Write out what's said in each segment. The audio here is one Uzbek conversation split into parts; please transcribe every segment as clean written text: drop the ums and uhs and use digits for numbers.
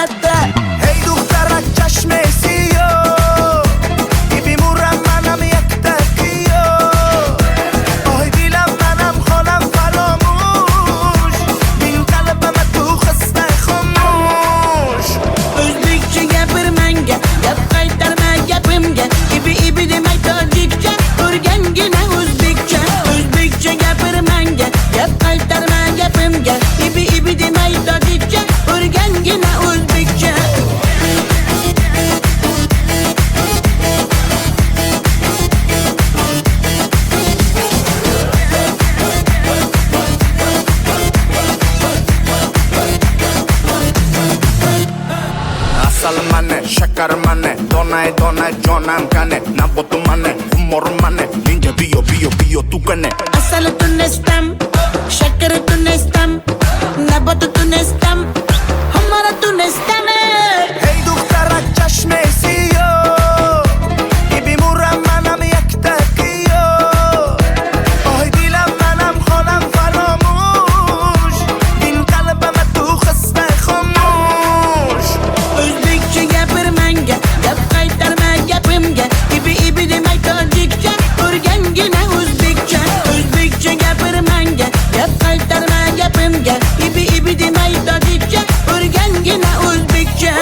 latta. Hey دخترک چشمسی بیمورم منم یک تکیو آی دیلم منم خانم فراموش بین قلبم تو خسته خاموش O'zbekcha gapir menga, gap qaytarma gapimga. Ibi demay tojikcha, o'rgangina o'zbekcha. O'zbekcha gapir menga, gap qaytarma gapimga. Ibi demay tojikcha, o'rgangina o'zbekcha. Asal mane, shakar mane, donay donay jonam kane Nabotu mane, humor mane, ninja biyo tu kane Asal tunestam, shakar tunestam, nabat tunestam, hamara tunestam. Hey دخترک چشمسی بیمورم منم یک تکیو آی دیلم منم خانم فراموش بین قلبم تو خسته خاموش O'zbekcha gapir menga, gap qaytarma gapimga. Ibi demay tojikcha, o'rgangina o'zbekcha. O'zbekcha gapir menga, gap qaytarma gapimga. Ibi demay tojikcha, o'rgangina o'zbekcha.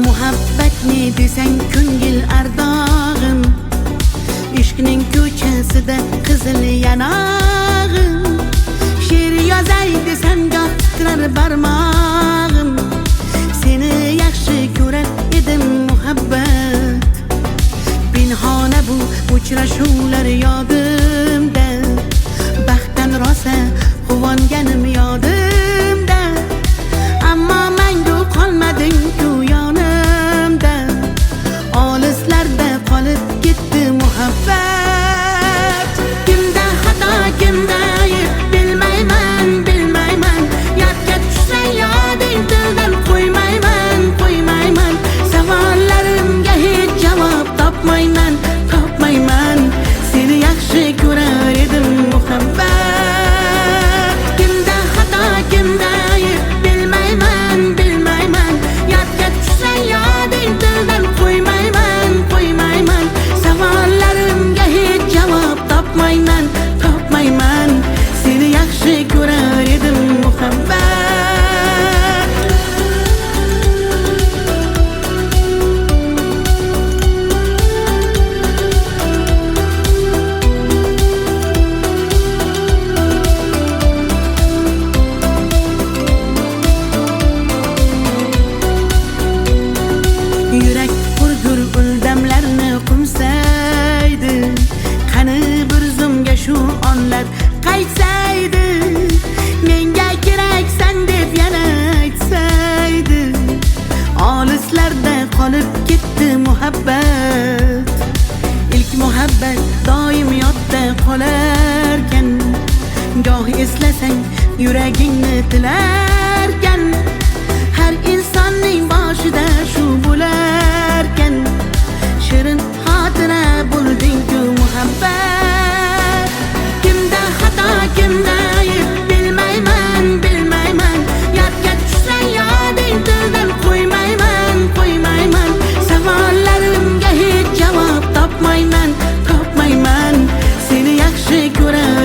Muhabbat ne desang ko'ngil ardog'im, ishqning ko'chasida qizil yanog'im. She'r yozay desam goh titrar barmog'im, seni yaxshi ko'rar edim muhabbat. Pinhona bu uchrashuvlar yodimda, baxtdan rosa quvonganim yodimda. Ammo mangu qolmading-ku yonimda, olislarda qolib ketdi muhabbat. Kimda xato, kimda ayb bilmayman, yodga tushsa yoding tildan qo'ymayman. Savollarimga hech javob topmayman. Seni yaxshi ko'rar edim muhabbat. Kimda xato, kimda ayb bilmayman, yodga tushsa yoding tildan qo'ymayman. Savollarimga hech javob topmayman. Seni yaxshi ko'rar edim muhabbat. Yurak hurgur uldamlarni qumsaydi, qani bir zumga shu onlar qaytsaydi. Menga keraksan deb yana aytsaydi, olislarda qolib ketdi muhabbat. İlk muhabbat doim yodda qolarkan, goh eslasang yuragingni tilarkan. Har insonning boshida shu bo'larkan, shirin xotira bo'lding-ku muhabbat. Kimda xato, kimda ayb bilmayman, yodga tushsa yoding tildan qo'ymayman. Savollarimga hech javob topmayman. Seni yaxshi ko'rar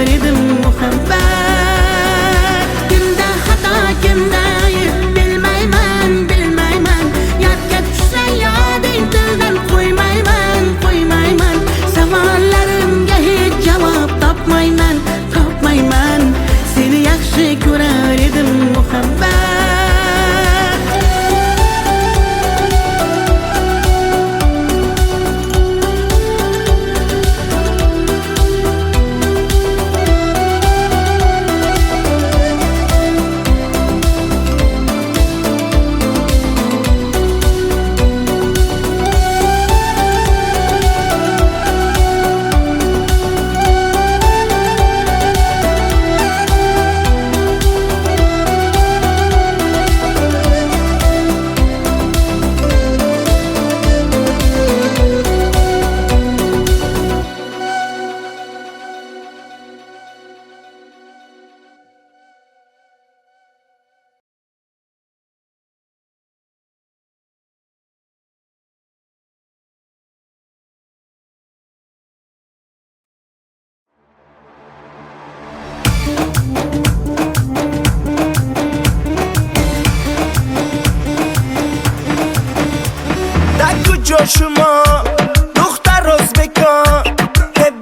muhabbat. Kimda xato kimda ayb bilmayman bilmayman. Yodga tushsa yoding tildan qo'ymayman qo'ymayman. Savollarimga hech javob topmayman topmayman. Seni yaxshi ko'rar edim muhabbat. شما دختر ازبکان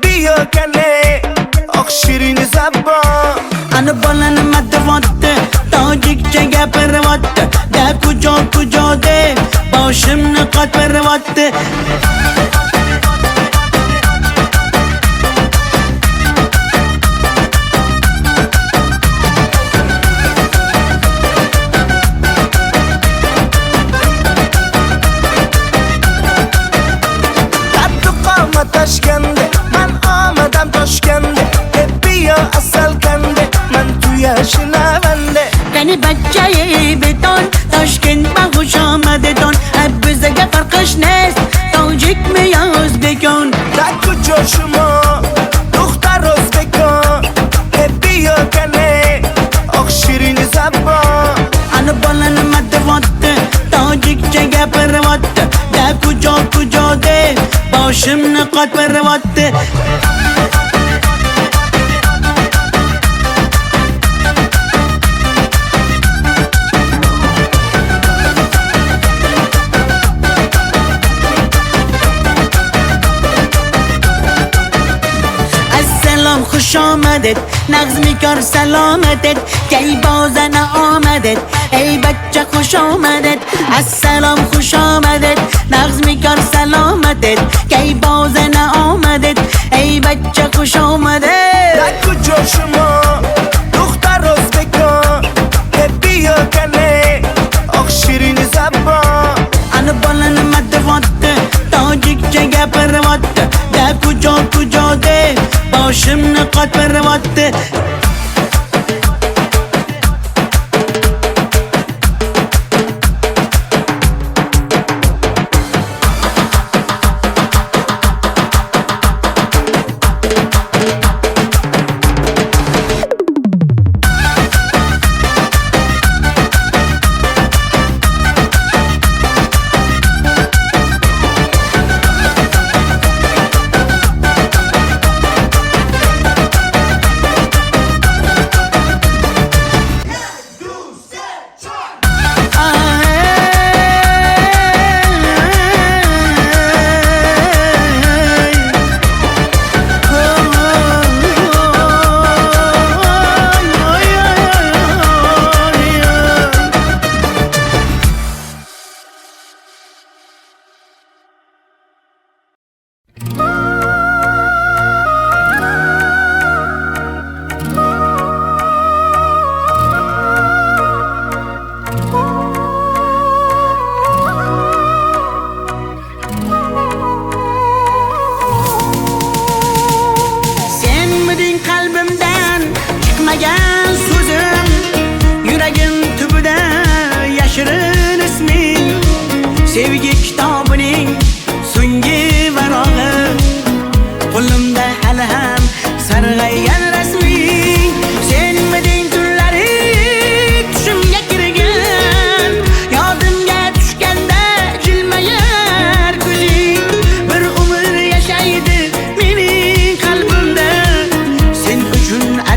بیا کنه آخ شیرین زبان Ana balani matvatte tojikcha gapirvatte da kujo de boshimni qotvirvatte. Toshkende man omadam Toshkende bia asal kande man tu yashnavande Qani bachchayi beton Toshkent ma xush omadedon bizga farqish nest tojikmi yo o'zbekon. da kujo shuma dukhtar o'zbekon bia kane oq shirin zabon Ana balani matvatte tojikcha gapirvatte da kujo de boshimni qotvirvatte. Assalom xush omadet nag'zmi kor salomatet kay bozana omadet ey bachcha xush omadet. Assalom xush omadet nag'zmi kor salomatet kay bozana omadet ey bachcha xush omadet. da kujo shuma dukhtar o'zbekon bia kane oq shirin zabon Ana balani matvatte tojikcha gapirvatte da kujo de boshimni qotvirvatte.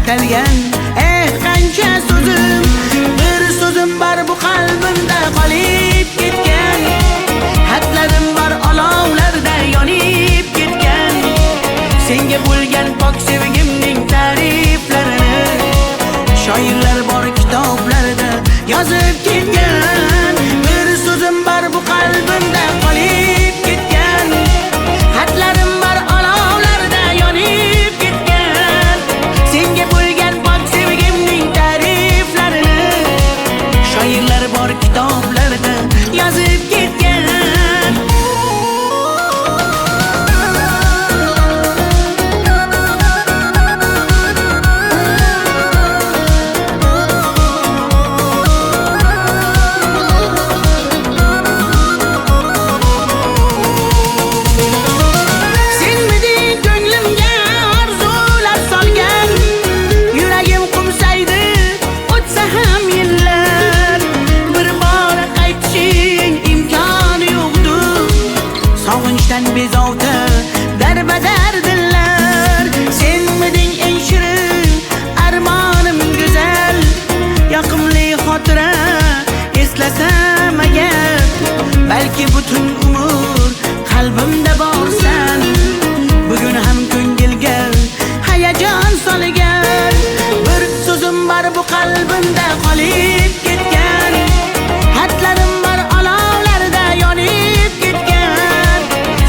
atalgan qancha so'zim, bir so'zim bor bu qalbimda qolib ketgan. Xatlarim bor olovlarda yonib ketgan. Senga bo'lgan pok sevgimning ta'riflarini shoirlar bor kitoblarda yozib ketgan. Bir so'zim bor bu qalbimda qolib ketgan. Xatlarim bor olovlarda yonib ketgan. Senga bo'lgan pok sevgimning ta'riflarini shoirlar bor kitoblarda yozib ketgan. Bezovta darbadar dillar, senmiding eng shirin armonim go'zal. Yoqimli xotira eslasam agar, balki butun umr qalbimda borsan. Bugun ham ko'ngilga hayajon solgan. Bir so'zim bor bu qalbimda qolib ketgan. Xatlarim bor olovlarda yonib ketgan.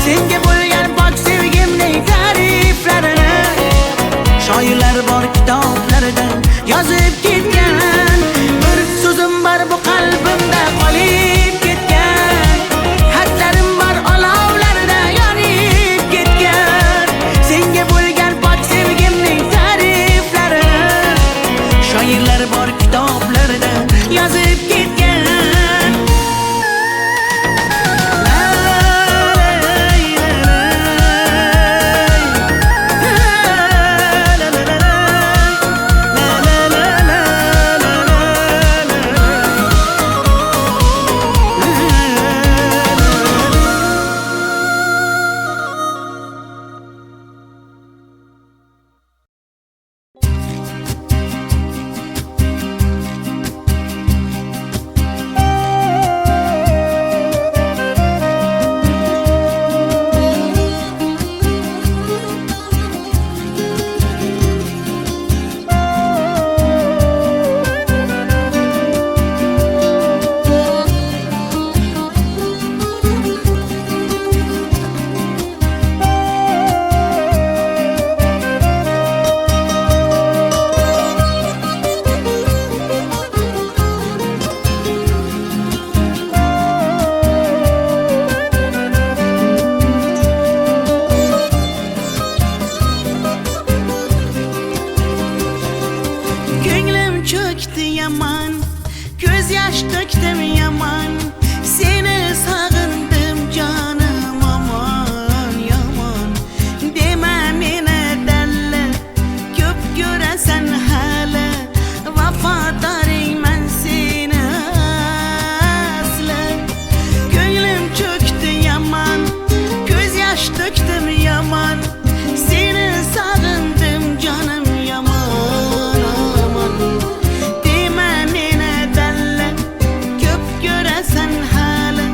Senga bo'lgan pok sevgimning ta'riflarini shoirlar bor kitoblarda yozib ketgan. Bir so'zim bor bu qalbimda qolib ketgan. Xatlarim bor olovlarda yonib ketgan. Senga bo'lgan pok sevgimning ta'riflarini shoirlar bor kitoblarda yozib ketgan. Yaman, göz yaş döktüm yaman. Seni sağındım canım aman yaman. Deme mene delle, köp göresen hala. Vafadarım ben seni asla. Gönlüm çöktü yaman, göz yaş döktüm yaman. Seni sağındım canım yaman aman. Sen hala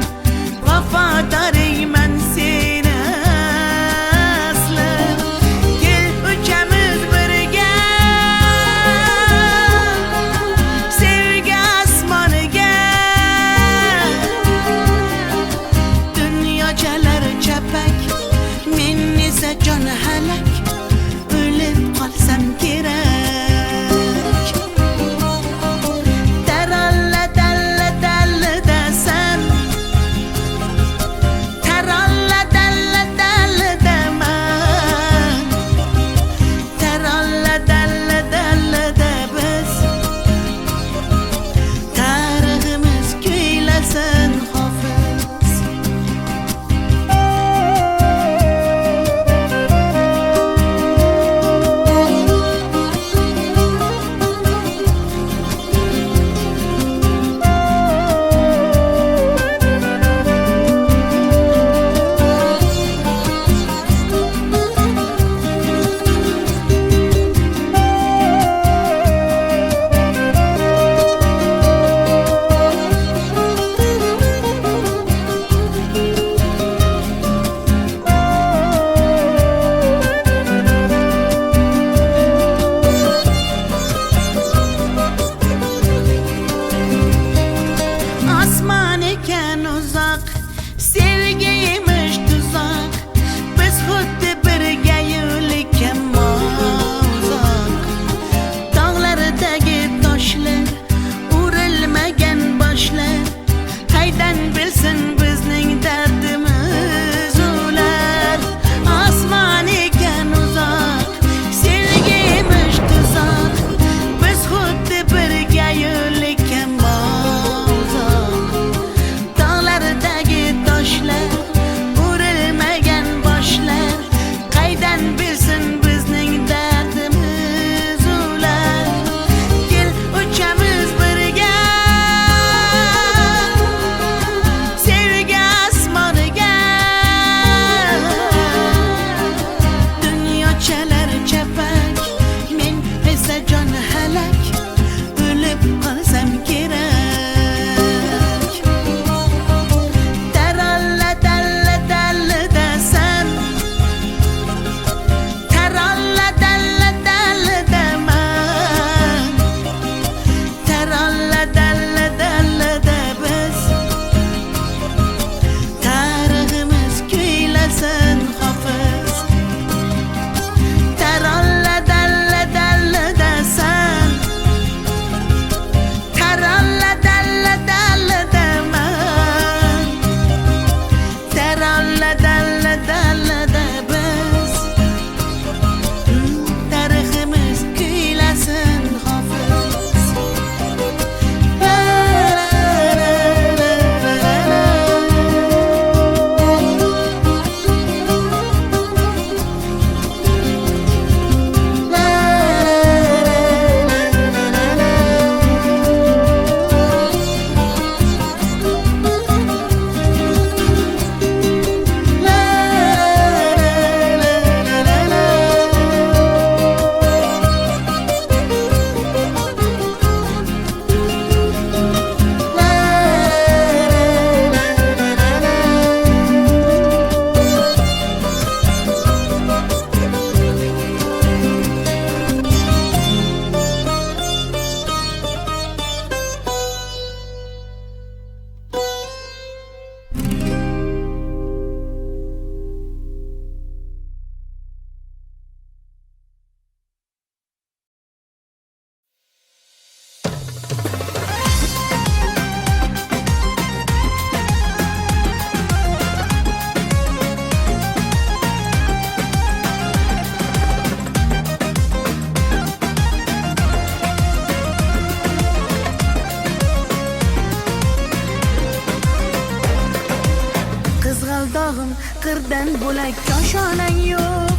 qirdan bo'lak koshonang yo'q.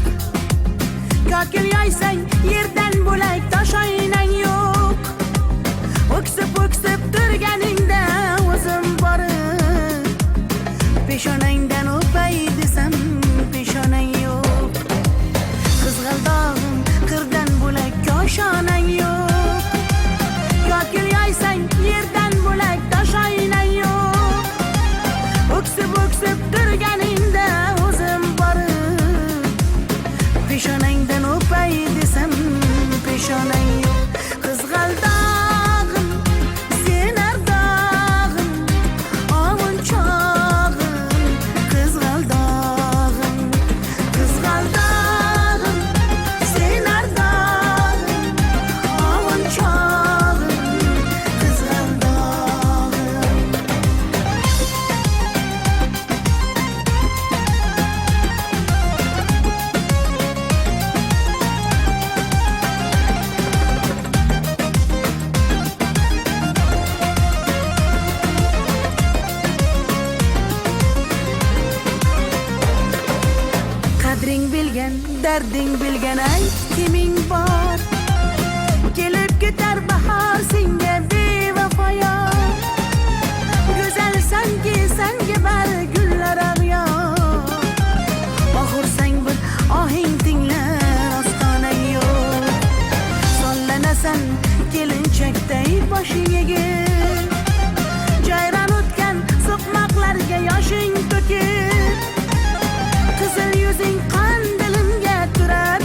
Kokil yoysang yerdan bo'lak toshoynang yo'q. O'ksib turganingda o'zim borib peshonangdan o'pay desam peshonang yo'q. Qizg'aldog'im qirdan bo'lak koshonang yo'q. Kokil yoysang yerdan bo'lak toshoynang yo'q. O'ksib turganingda o'zim borib peshonangdan o'pay desam peshonang yo'q. Qizg'aldog'im sen ardog'im ovun chog'im. Qizg'aldog'im sen ardog'im ovun chog'im. Qizg'aldog'im qadring bilgan, darding bilgan ayt kiming bor. Kelib ketar bahor senga bevafoyor. Go'zalsanki senga bari gullar ag'yor. Oxursang bir ohing tinglar ostonang yo'q. Sollanasan kelinchakday boshing egib. Jayron o'tgan so'qmoqlarga yoshing to'kib. Qizil yuzing qon dilimga turar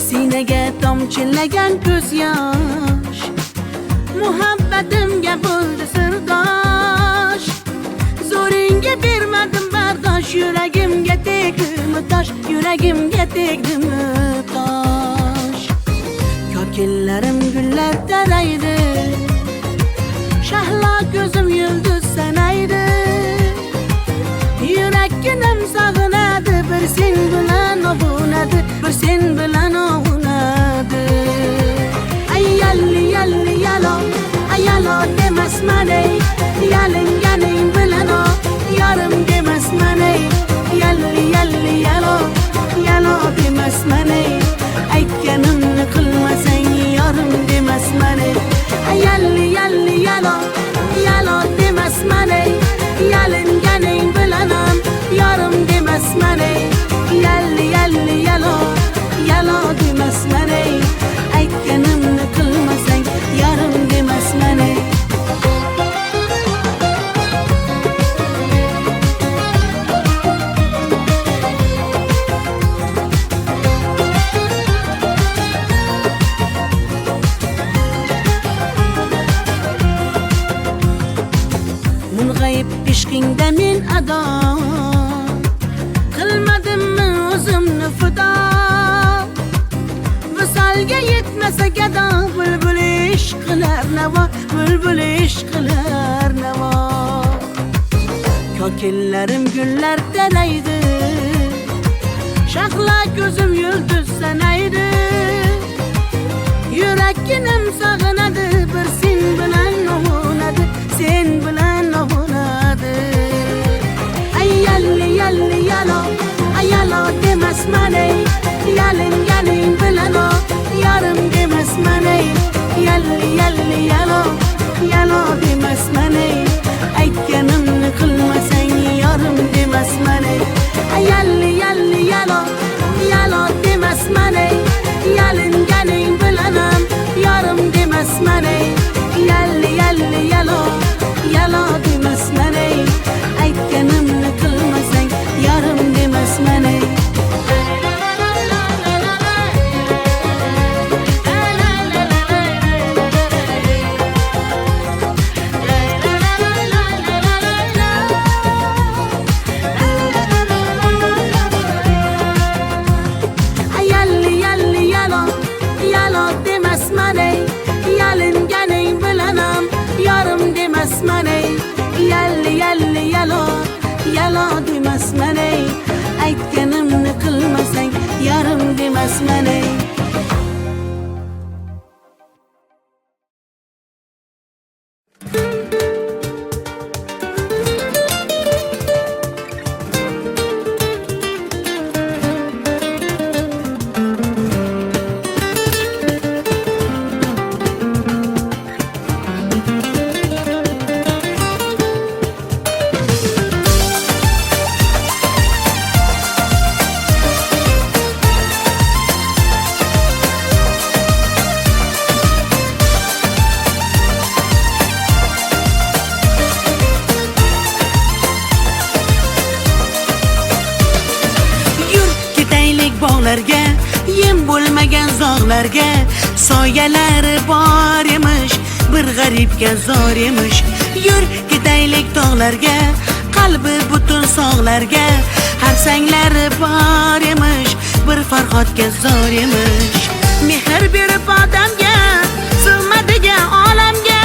Sinaga tomchilagan ko'z yosh, muhabbatimga bo'ldi sirdosh. Zo'ringga bermadim bardosh, yuragimga tegdimi tosh, yuragimga tegdimi tosh. Kokillarim gullar taraydi, shahlo ko'zim yulduz sanaydi. Yurakkinam sog'inadi, bir sen bilan ovunadi, bir sen bilan ovunadi. Ay yalli yalli yalo, ay yalo demasman ey, yalinganing bilan o, yarim demasman ey. Yalli yalli yalo, yalo demasman ey, aytganimni qilmasang yarim demasman ey. Ay yalli yalli yalo, yalo demasman ey, yalinganing bilan ham yarim demasman ey. Yalli yalli yalo, yalo demasman ey, aytganimni qilmasang yarim demasman ey. Mung'ayib ishqingda men ado, qilmadimmi o'zimni fido. Visolga yetmasa gado, bulbul ishq qilar navo, bulbul ishq qilar navo. Kokillarim gullar taraydi, shahlo ko'zim yulduz sanaydi. Yurakkinam sog'inadi, bir sen bilan ovunadi, sen bilan ovunadi. Ay yalli yalli yalo, ay yalo demasman ey, yalinganing bilan o, yarim demasman ey. Yalli yalli yalo, yalo demasman ey, aytganimni qilmasang yarim demasman ey. Ay yalli yalli yalo, yalo demasman ey, yalinganing bilan ham yarim demasman ey. Yalli yalli yalo, yalo demasman ey, aytganimni qilmasang yarim demasman ey. Yalli yalli yalo, yalo demasman ey, yalinganing bilan ham yarim demasman ey. Yalli yalli yalo, yalo demasman ey, aytganimni qilmasang yarim demasman ey. Bog'larga, yem bo'lmagan zog'larga, soyalari bor emish, bir g'aribga zor emish. Yur ketaylik tog'larga, qalbi butun sog'larga, harsanglari bor emish, bir farhodga zor emish. Mehr berib odamga, sig'madigan olamga,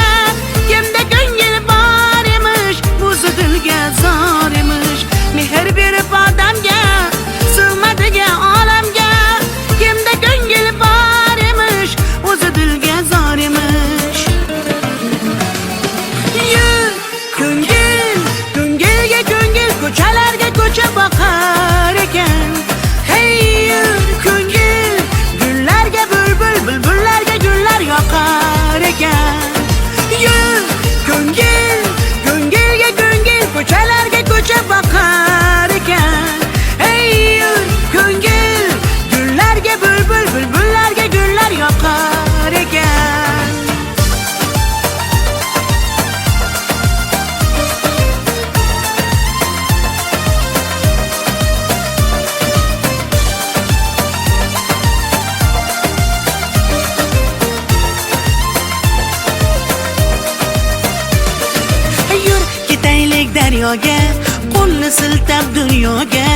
kimda ko'ngil bor emish, o'zi dilga zor emish. Mehr berib odamga, sig'madigan olamga, kimda ko'ngil bor emish, o'zi dilga zor emish. Yur ko'ngil, ko'ngilga ko'ngil, ko'chalarga ko'cha boqar ekan. Hey yur daryoga, qo'lni siltab dunyoga.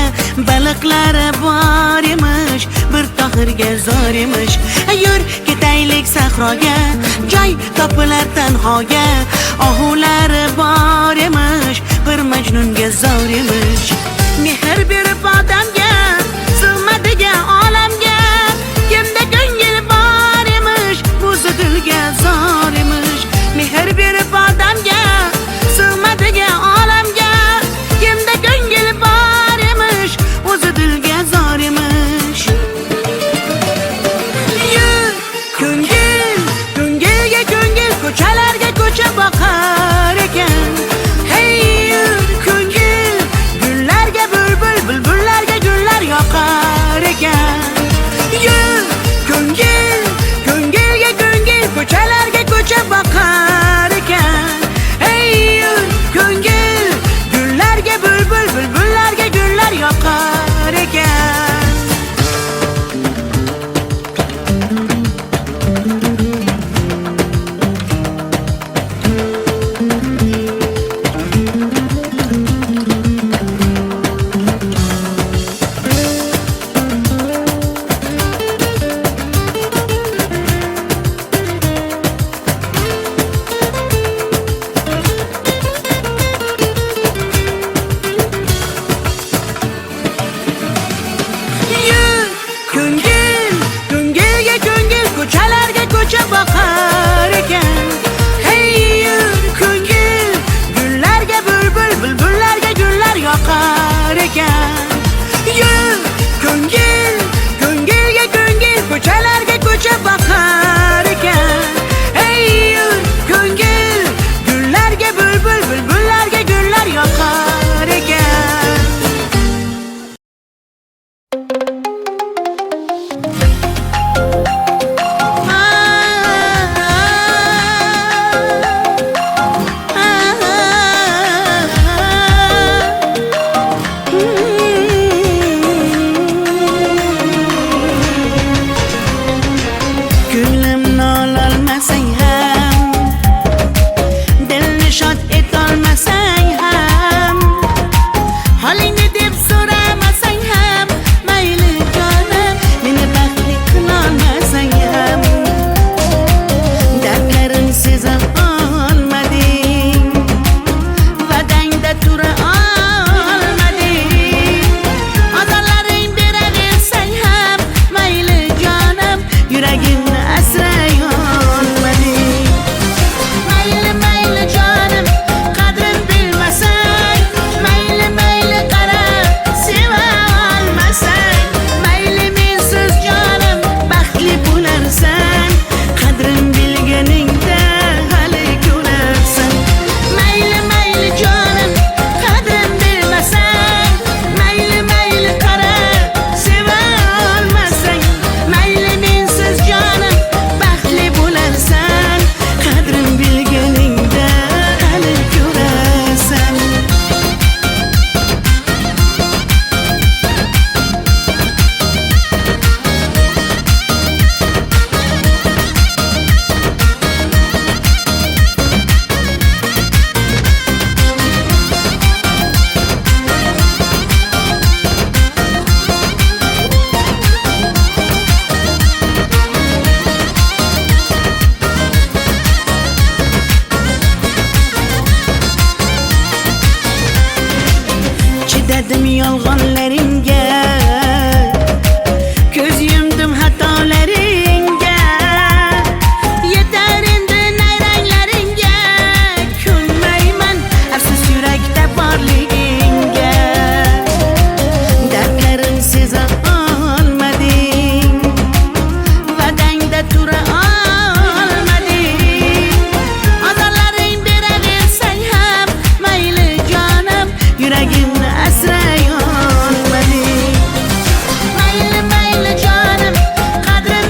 Baliqlari bor emish, bir tohirga zor emish. Yur ketaylik sahroga, joy topilar tanhoga. Ohulari bor emish, bir majnunga zor emish. Mehr berib odamga, sig'madigan olamga. Kimda ko'ngil bor emish, o'zi dilga zor emish. Mehr berib odamga, sig'madigan olamga. Kimda ko'ngil bor emish, o'zi dilga zor emish. Yur ko'ngil, ko'ngilga ko'ngil, ko'chalarga ko'cha boqar ekan. Hey yur ko'ngil, gullarga bulbul, bulbullarga gullar yoqar ekan. Yur ko'ngil, ko'ngilga ko'ngil, ko'chalarga ko'cha boqar ekan. Hey yur ko'ngil, gullarga bulbul, bulbullarga gullar yoqar ekan. Yur ko'ngil, ko'ngilga ko'ngil, ko'chalarga ko'cha boqar ekan. Hey yur ko'ngil, gullarga bulbul, bulbullarga gullar yoqar ekan. Yur ko'ngil, ko'ngilga ko'ngil, ko'chalarga ko'cha boqar ekan. Hey yur ko'ngil, gullarga bulbul, bulbullarga gullar yoqar ekan. Ko'nglimni ololmasang ham, dilni shod etolmasang ham, holingni deb so'ramasang ham, mayli jonim, meni baxtli qilolmasang ham, dardlarim seza olmading, va'dangda tura olmading, ozorlaring beraversang ham, mayli jonim, yuragimni asray olmading. Mayli mayli jonim, qadrin bilmasang, mayli mayli qarab seva olmasang, mayli mensiz jonim baxtli bo'larsan, qadrin bilganingda hali ko'rarsan. Mayli mayli jonim, qadrin bilmasang, mayli mayli qarab seva olmasang, mayli mensiz jonim baxtli bo'larsan, qadrin bilganingda hali ko'rarsan. Chidadim yolg'onlaringga, ko'z yumdim xatolaringga. Yetar endi nayranglaringga, ko'nmayman afsus yurakda borligingga. Dardlarim seza olmading, va'dangda tura olmading, ozorlaring beraversang ham, mayli jonim, yuragimni asray olmading. Mayli mayli jonim, qadrin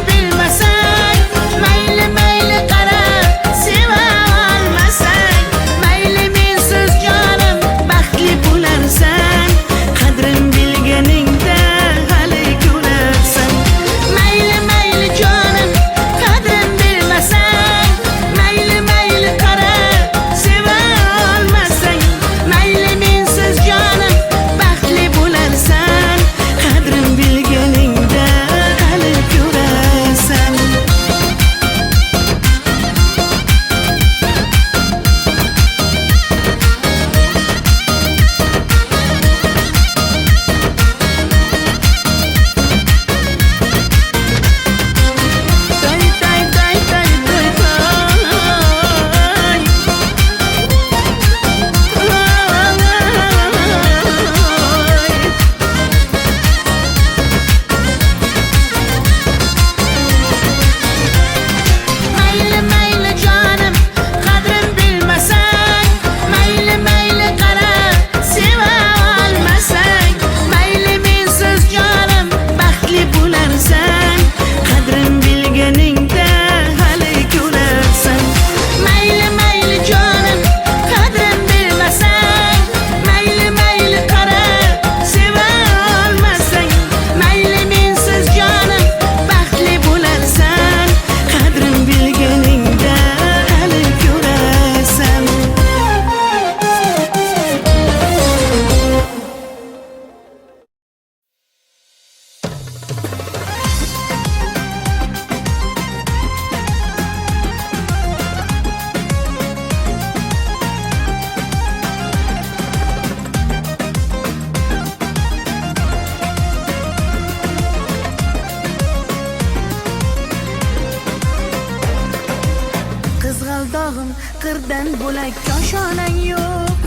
qirdan bo'lak koshonang yo'q.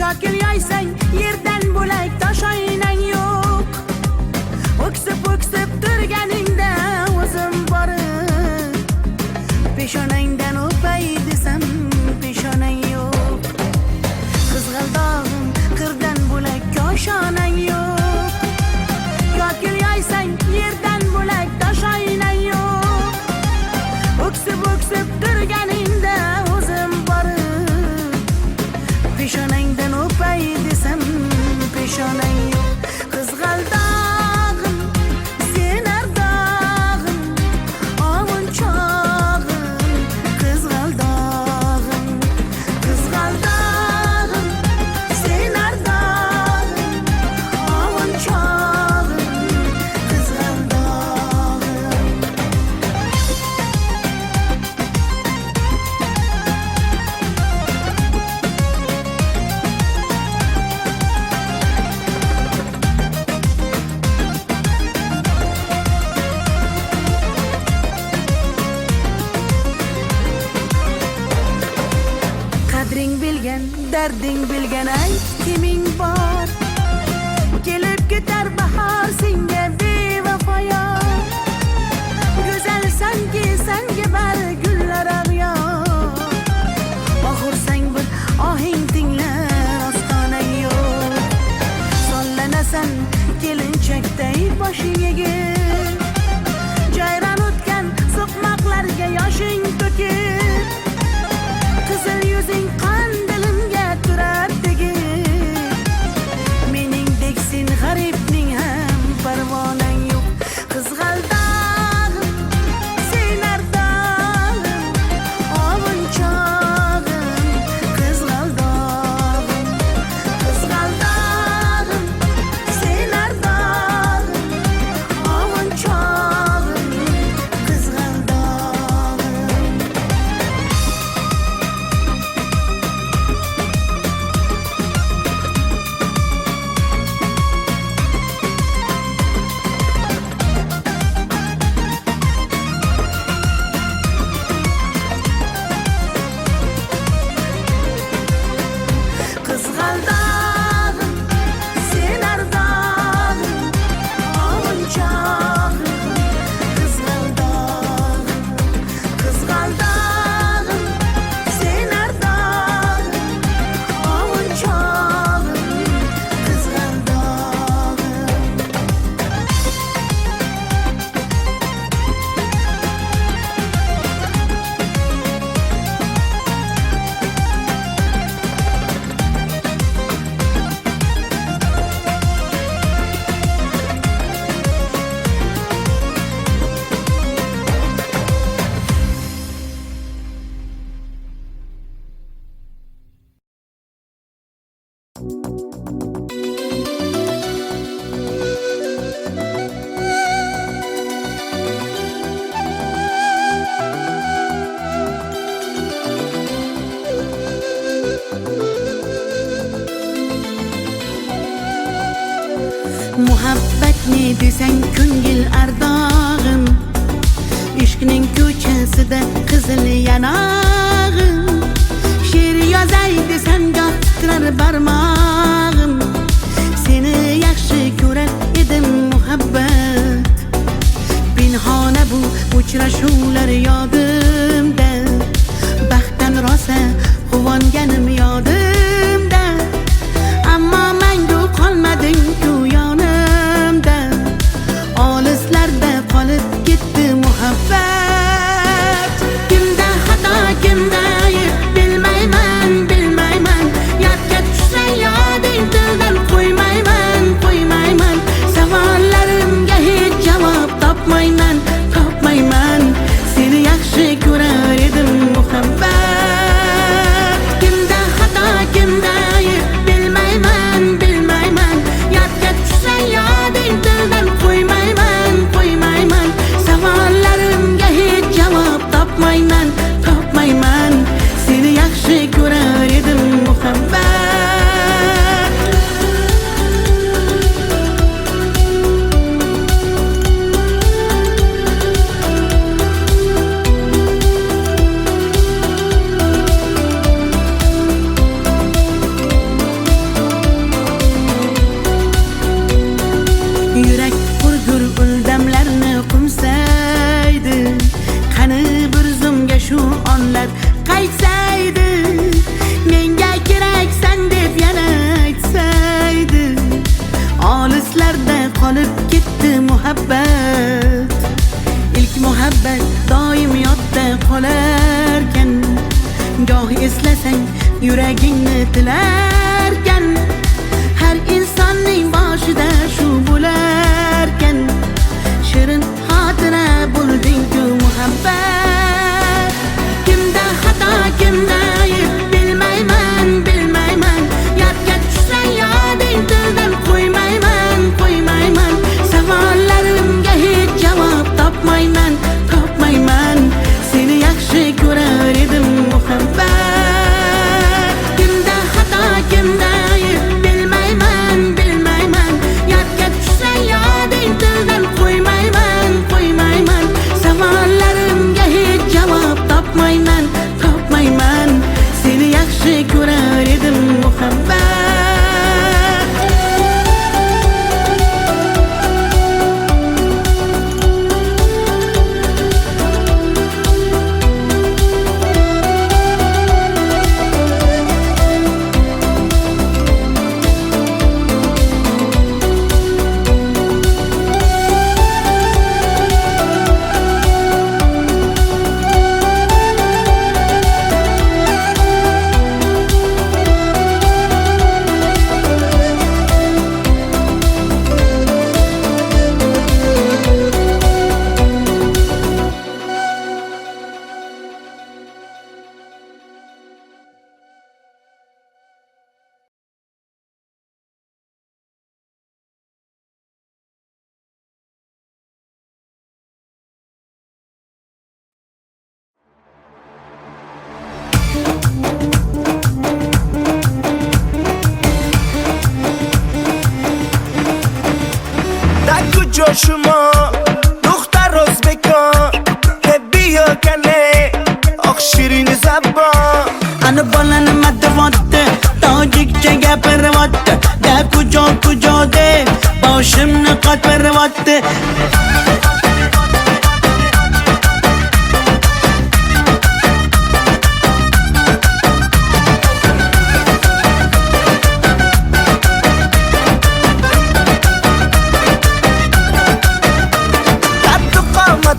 Kokil yoysang yerdan bo'lak toshoynang yo'q. O'ksib turganingda o'zim borib peshonangdan o'pay desam peshonang yo'q. Qizg'aldog'im qirdan bo'lak koshonang yo'q. Kokil yoysang yerdan bo'lak toshoynang yo'q. O'ksib turganingda o'zim borib peshonangdan o'pay desam peshonang yo'q. Qizg'aldog'im sen ardog'im ovun chog'im. Qizg'aldog'im sen ardog'im ovun chog'im. Qizg'aldog'im qadring bilgan, darding bilgan ayt kiming bor. Kelib ketar bahor senga bevafoyor. Go'zalsanki senga bari gullar ag'yor. Oxursang bir ohing tinglar ostonang yo'q. Sollanasan kelinchakday boshing egib. Jayron o'tgan so'qmoqlarga yoshing to'kib. Qizil yuzing qandilimga turar tegib. Meningdek sen g'aribning ham parvonang yo'q. Qizg'aldog'im sen ardog'im ovun chog'im. Qizg'aldog'im sen ardog'im ovun chog'im. Qizg'aldog'im Qizg'aldog'im sen ardog'im ovun chog'im. Qizg'aldog'im sen ardog'im ovun chog'im. Qizg'aldog'im muhabbat ne desang ko'ngil ardog'im. Ishqning ko'chasida qizil yanog'im. She'r yozay desam goh titrar barmog'im. Seni yaxshi ko'rar edim muhabbat. Pinhona bu uchrashuvlar yodimda. Baxtdan rosa quvonganim yodimda. Ammo mangu qolmading-ku yonimda. Olislarda qolib ketdi muhabbat. Kimda xato kimda ayb bilmayman. Yodga tushsa yoding tildan qo'ymayman. Savollarimga hech javob topmayman. Seni yaxshi ko'rar edim muhabbat. Kimda xato kimda ayb bilmayman. Yodga tushsa yoding tildan qo'ymayman. Savollarimga hech javob topmayman. Seni yaxshi ko'rar edim muhabbat. eslasang yuragingni tilarkan, har insonning boshida shu bo'larkan. Shirin xotira bo'lding-ku muhabbat, kimda xato kimda ayb bilmayman, bilmayman. Yodga tushsa yoding tildan qo'ymayman, qo'ymayman. Savollarimga hech javob topmayman, topmayman. Seni yaxshi ko'rar edim muhabbat, kimda xato kimda ayb bilmayman, bilmayman. Yodga tushsa yoding tildan qo'ymayman, qo'ymayman. Savollarimga hech javob topmayman, topmayman. Seni yaxshi ko'rar edim muhabbat. شما دختر ازبکان که بیا کنه آخ شیرین زبان Ana balani madvatte, tojikcha gapirvatte, da kujo kujo de, boshimni qotvirvatte.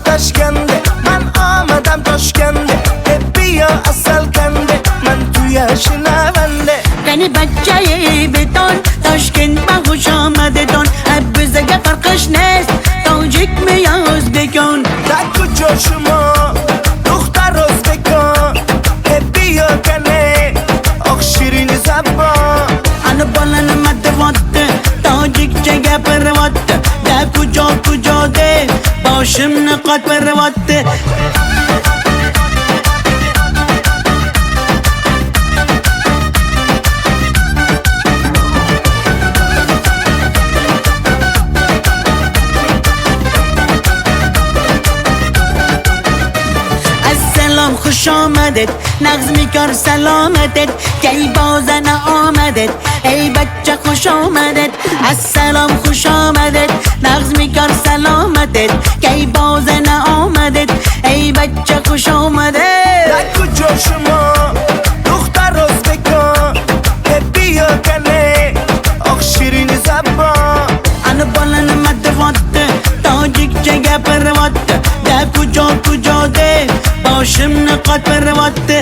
Toshkende man omadam Toshkende bia asal kande man tuya shinavande Qani bachchayi beton Toshkent ma xush omadedon bizga farqish nest tojikmi yo o'zbekon da kujo shuma duxtar o'zbekon bia kane oq shirin zabon Ana balani madvatte, tojikcha gapirvatte, da kujo kujo de, boshimni qotvirvatte. Assalom xush omadet, nag'z mikor salomatet, kay bozana omadet, ey bachcha xush omadet. Assalom xush omadet, nag'z mikor salomatet, kay bozana omadet, ey bachcha xush omadet. da kujo shuma duxtar o'zbekon bia kane oq shirin zabon Ana balani madvatte, tojikcha gapirvatte, da kujo kujo de, boshimni qotvirvatte.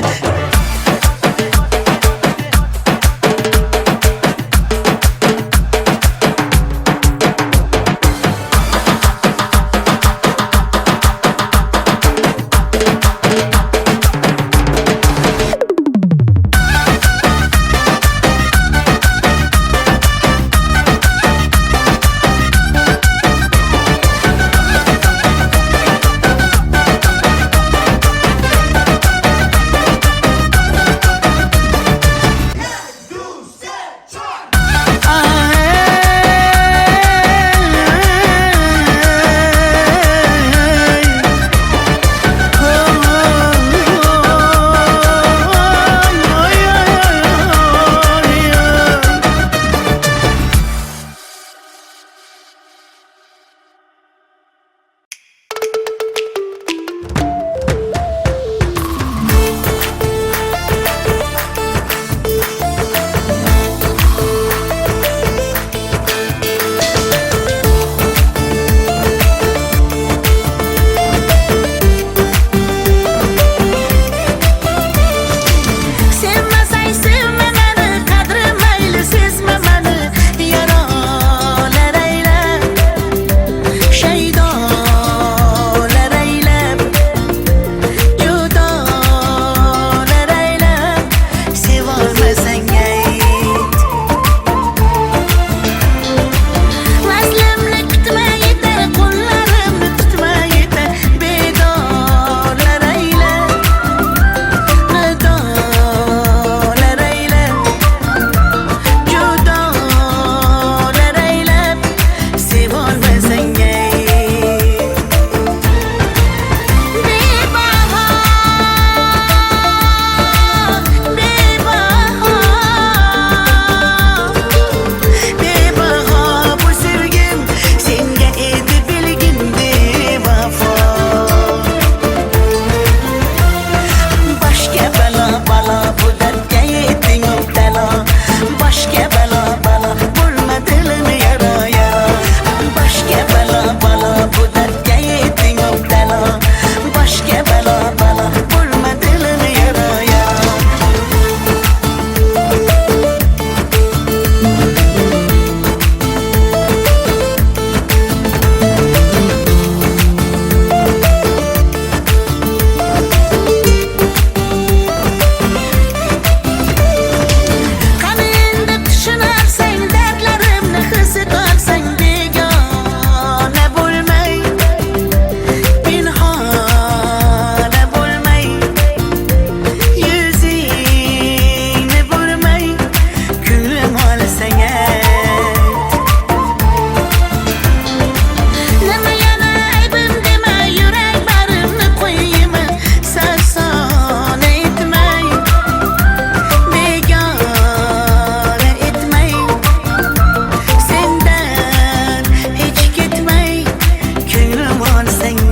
singing.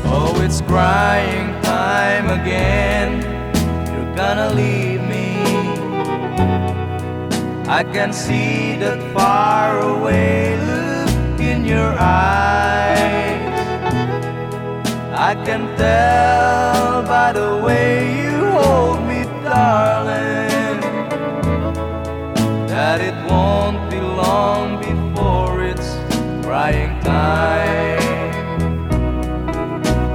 Oh, it's crying time again. You're gonna leave me. I can see that faraway look in your eyes. I can tell by the way you hold me, darling, that it won't be long before it's crying time.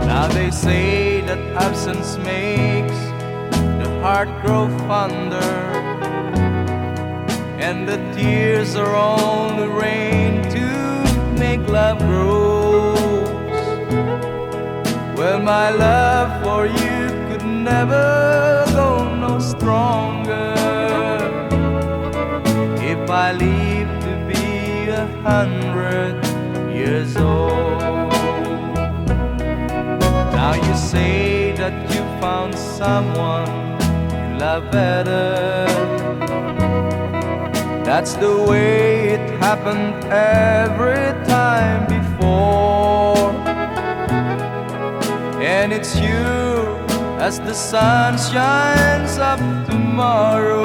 Now they say that absence makes the heart grow fonder, and the tears are only rain to make love grows. Well, my love for you could never go no stronger if I live to be 100 years old. Now you say that you found someone you love better. That's the way it happened every time before. And it's you as the sun shines up tomorrow.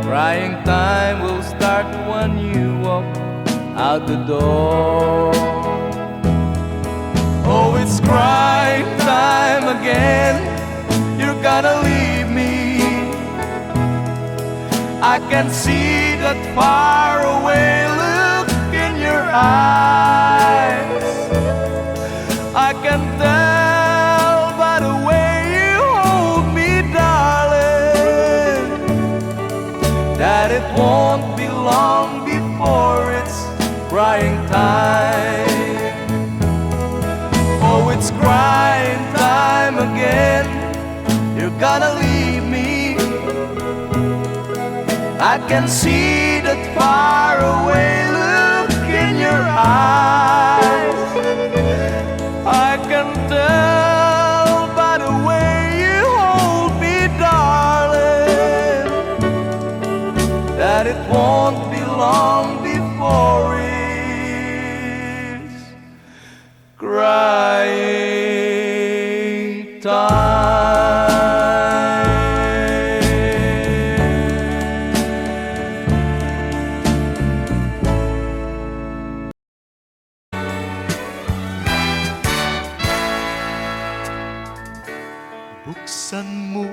Crying time will start when you walk out the door. Oh, it's crying time again. You're gonna leave me. I can see that faraway look in your eyes. I can tell by the way you hold me, darling, that it won't be long before it's crying time. Oh, it's crying time again. You're gonna leave me. I can see that faraway look in your eyes. I can tell by the way you hold me, darling, that it won't be long before it's crying time. Buksan mo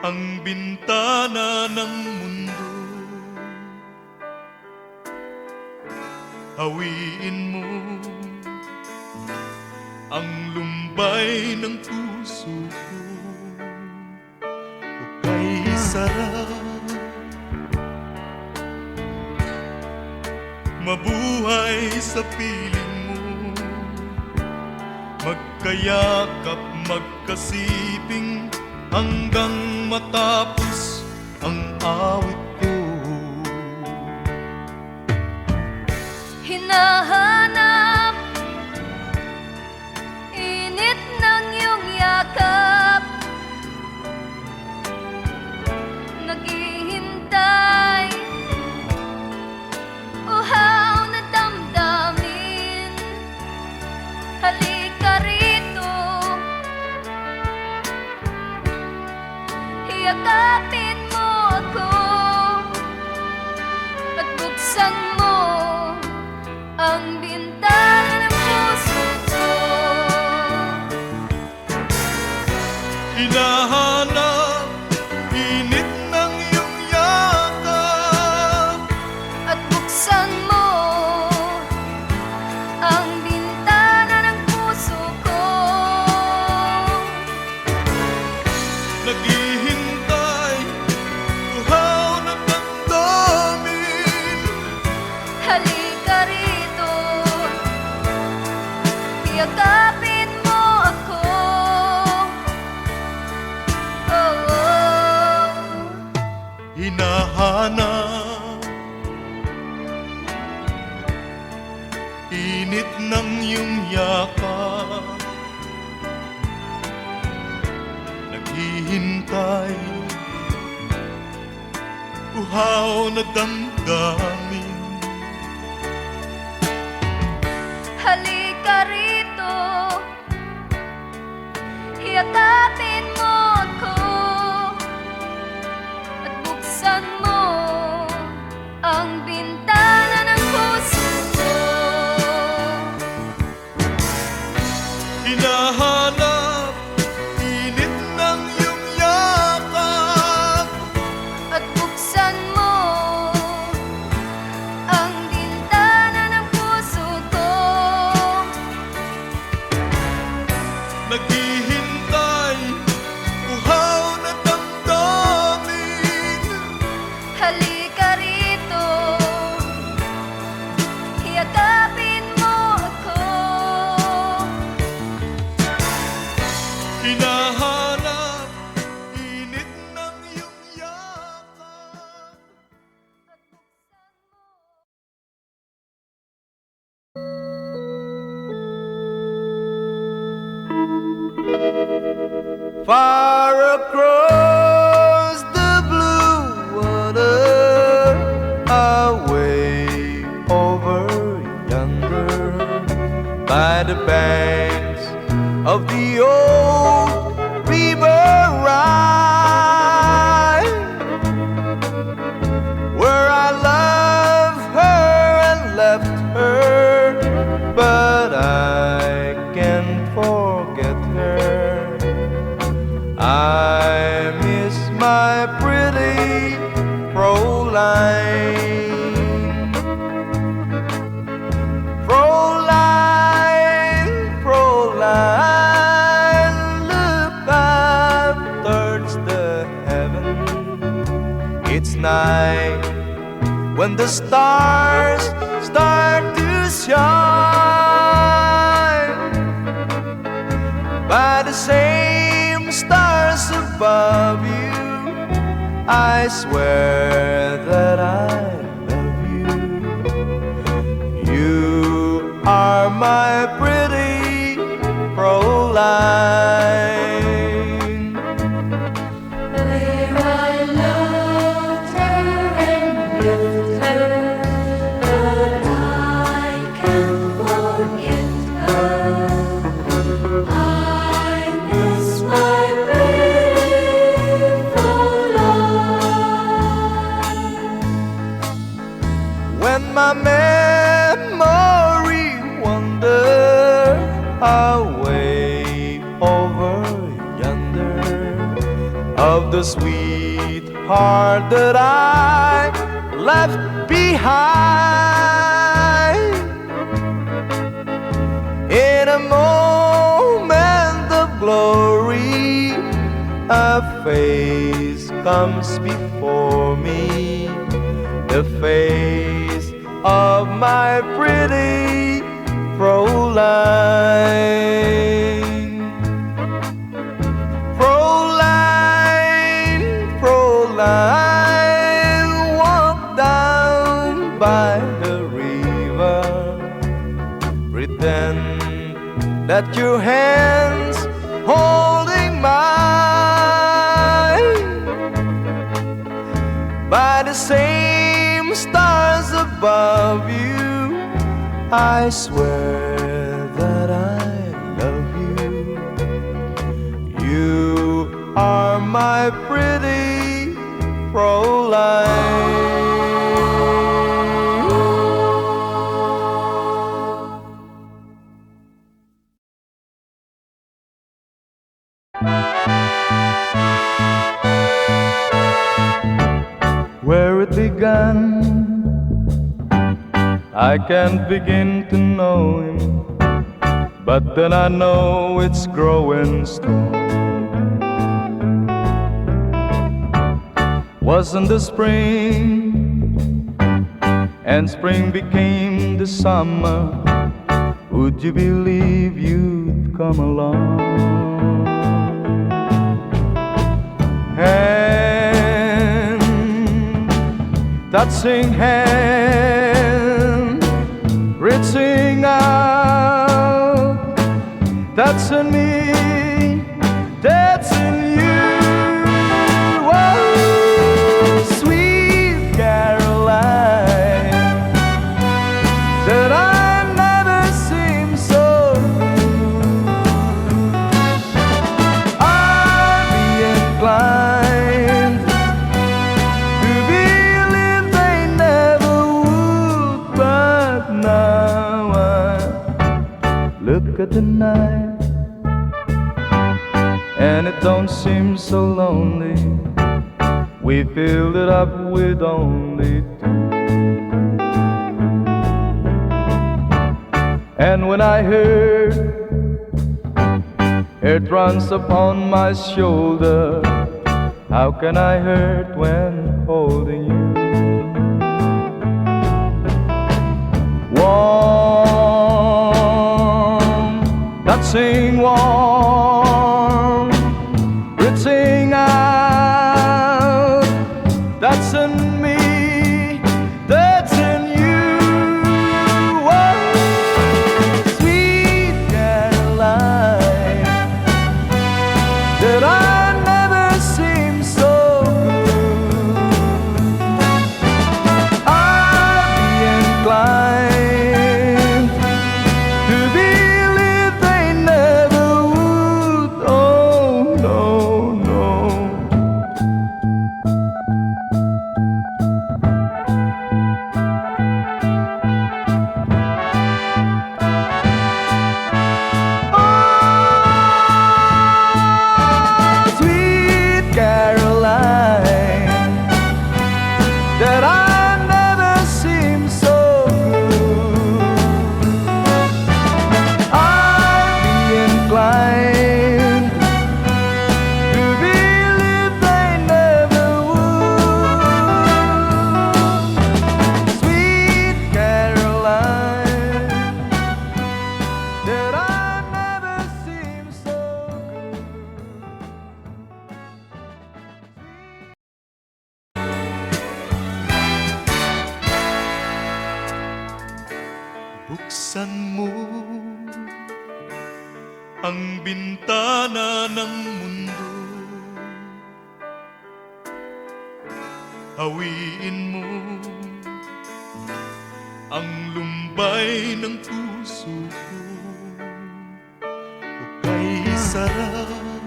ang bintana ng mundo, hawiin mo ang lumbay ng puso ko. Hukay sarap. Mabuhay sa piling mo, magkayakap, magkasiping, hanggang matapos ang awit ko. Hinahanap init ng iyong yakap, naghihintay uhaw na damdamin. Halika rito, hiyakapin mo ako at buksan mo ang bintana ng puso ko. Hinahanap init ng iyong yakap, At buksan mo ang bintana ng puso ko. naghihintay, uhaw na damdamin. Halika rito, hiyakapin mo ako. Oh, oh. Hinahanap init ng iyong yakap, naghihintay, uhaw na damdamin. Halika rito, hiyakapin mo ako at buksan mo ang bintana ng puso ko. Hinahanap init ng iyong yakap, At buksan mo ang bintana ng puso ko. naghihintay, uhaw na damdamin. Halika rito, hiyakapin mo ako. Hinahanap init ng iyong yakap. Far across the blue water, away over yonder, by the banks of the old river Rhine, where I loved her and left her, but I can't forget her. I miss my pretty Fräulein. Fräulein, Fräulein, look up towards the heaven. It's night when the stars start to shine. By the same stars above you, I swear that I love you. You are my pretty Fräulein. Where I loved her and left her, but I can't forget her. I miss my beautiful life. When my memory wanders away over yonder, of the sweetheart that I left behind, in a moment of glory, a face comes before me, the face of my pretty Fräulein. Fräulein, Fräulein, walk down by the river, pretend that your hands holding mine. By the same stars above you, I swear that I love you. You are my pretty Fräulein. Where it began, I can't begin to know him, but then I know it's growing strong. Wasn't the spring, and spring became the summer, would you believe you'd come along? Hand, touching hand, reaching out, touching me, touching you. Oh, sweet Caroline, that I've never seen so good. I'd be inclined to believe they never would, but now I look at the night and it don't seem so lonely. We filled it up with only two. And when I heard it runs upon my shoulder, how can I hurt when holding you? Warm, touching warm, reaching out, touching me, touching you. Oh, sweet Caroline, that I never seem so good. I'd be inclined to believe they never would. Oh, no, no. Oh, sweet Caroline, that I never seem so good. I'd be inclined to believe they never would. Sweet Caroline, that I never seem so good. Buksan mo ang bintana ng mundo, hawiin mo ang lumbay ng puso ko. Hukay sarap,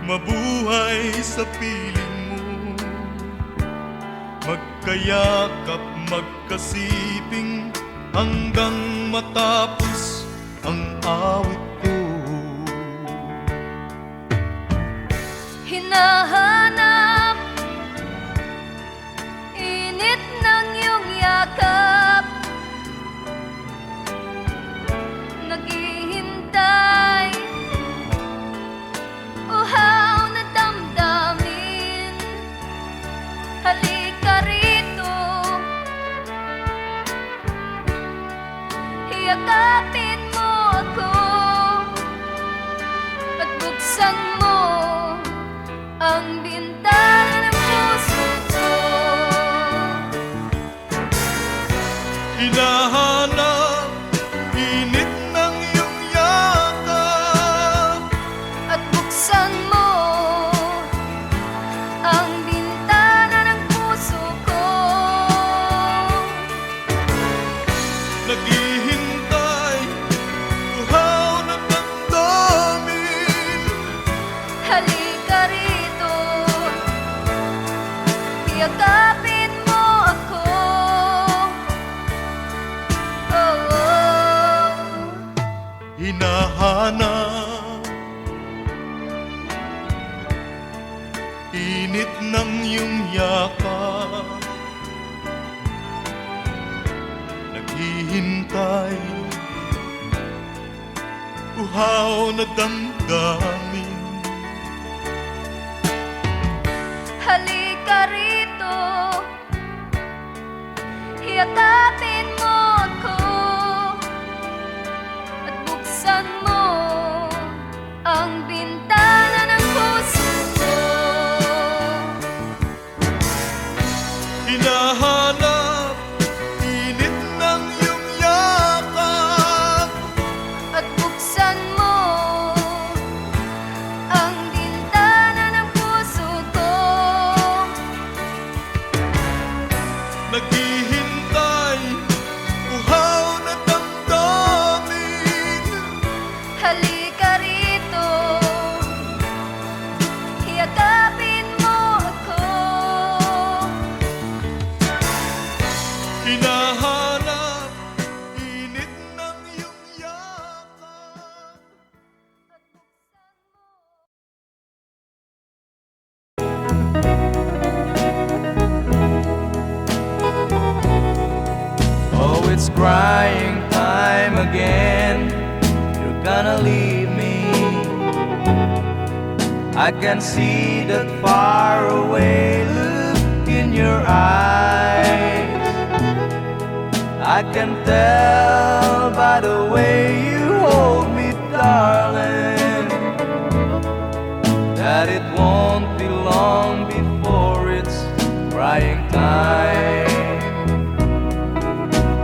mabuhay sa piling mo, magkayakap, magkasiping hanggang matapos ang awit ko. Hinahanap init ng iyong yakap, naghihintay init ng iyong yakap, naghihintay, uhaw na damdamin. Halika rito, yakapin mo ako at buksan mo ang bintana ng puso ko. Hinahanap init ng iyong yakap, At buksan mo ang bintana ng puso ko. naghihintay, uhaw na damdamin. Halika rito, yakapin mo ako. Hinahanap init ng iyong yakap. Oh, it's crying time again. You're gonna leave me. I can see that far away look in your eyes. I can tell by the way you hold me, darling, that it won't be long before it's crying time.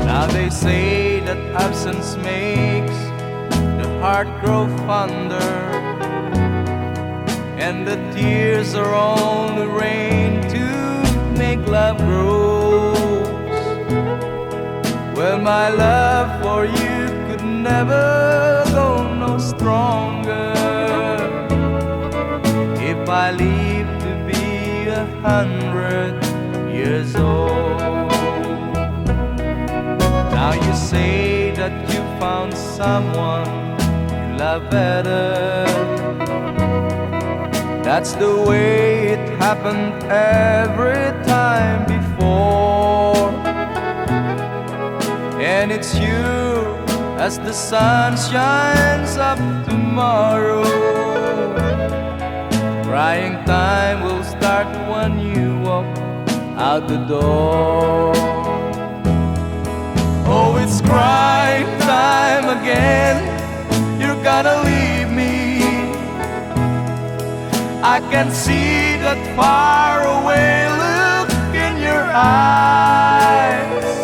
Now they say that absence makes the heart grow fonder, and the tears are only rain to make love grows. Well, my love for you could never go no stronger if I live to be 100 years old. Now you say that you found someone you love better. That's the way it happened every time before. And it's you as the sun shines up tomorrow. Crying time will start when you walk out the door. Oh, it's crying time again. You're gonna leave me. I can see that far away look in your eyes.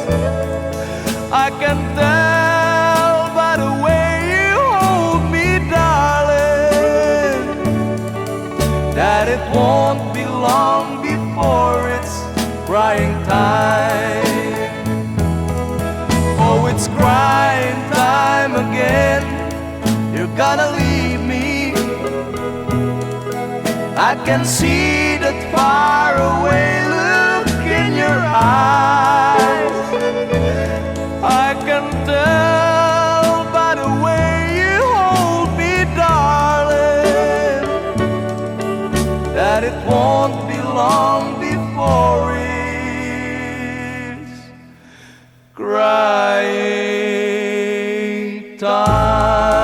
I can tell by the way you hold me, darling, that it won't be long before it's crying time. Oh, it's crying time again. You're gonna leave me. I can see that far away look in your eyes. I can tell by the way you hold me, darling, that it won't be long before it's crying time.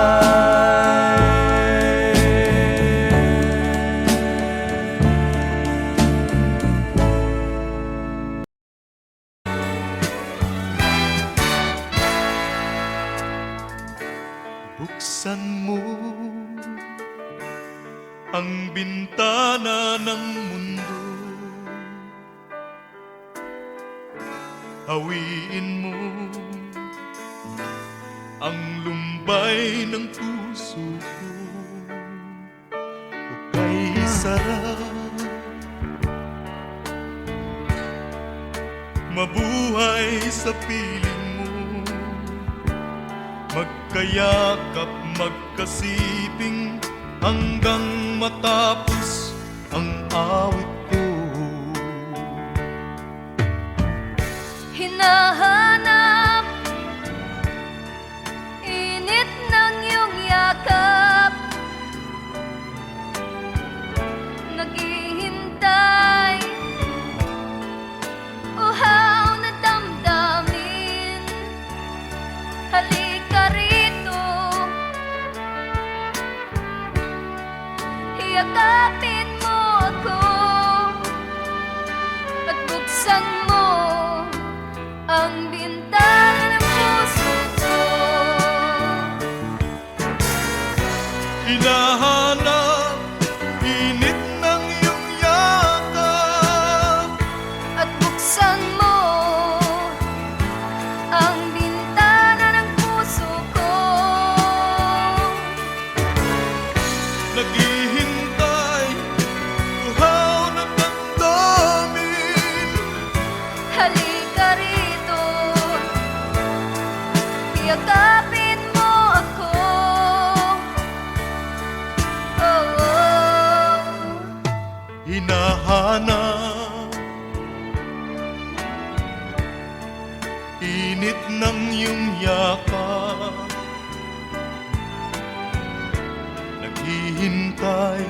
Buksan mo ang bintana ng mundo, hawiin mo ang lumbay ng puso ko. Hukay sarap, mabuhay sa piling mo, magkayakap, magkasiping hanggang matapos ang awit ko. Hinahanap init ng iyong yakap, naghihintay buksan mo ang bintana ng puso ko. Hinahanap init ng iyong yakap. At buksan mo ang bintana ng puso ko. Naghihintay, uhaw na damdamin. Halika rito, yakapin mo ako. Oh, oh. Hinahanap init ng iyong yakap. Naghihintay,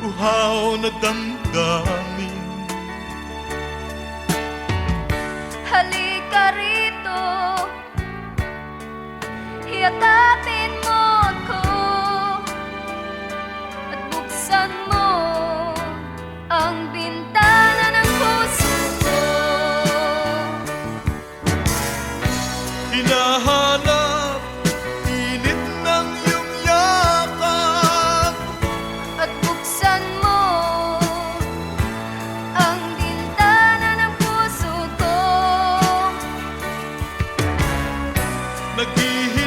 uhaw na damdamin. Halika rito, yakapin mo ako. At buksan mo ang bintana ng puso ko. Hinahanap init ng iyong yakap. At buksan mo ang bintana ng puso ko. Naghihintay,